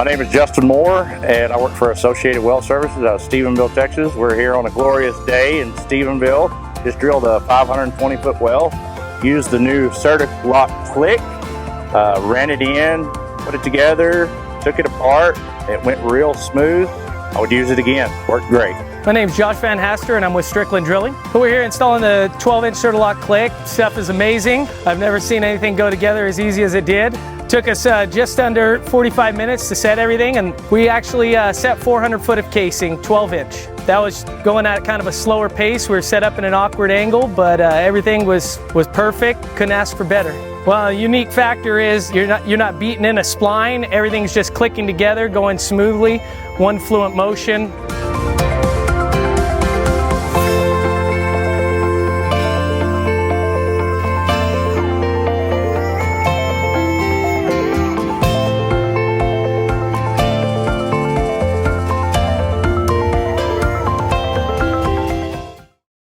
My name is Justin Moore, and I work for Associated Well Services out of Stephenville, Texas. We're here on a glorious day in Stephenville. Just drilled a 520-foot well. Used the new Certa-Lok CLIC, ran it in, put it together, took it apart. It went real smooth. I would use it again. Worked great. My name's Josh Van Haster and I'm with Strickland Drilling. We're here installing the 12-inch Certa-Lok CLIC. Stuff is amazing. I've never seen anything go together as easy as it did. Took us just under 45 minutes to set everything, and we actually set 400 foot of casing, 12-inch. That was going at kind of a slower pace. We were set up in an awkward angle, but everything was perfect. Couldn't ask for better. Well, a unique factor is you're not beating in a spline. Everything's just clicking together, going smoothly, one fluent motion.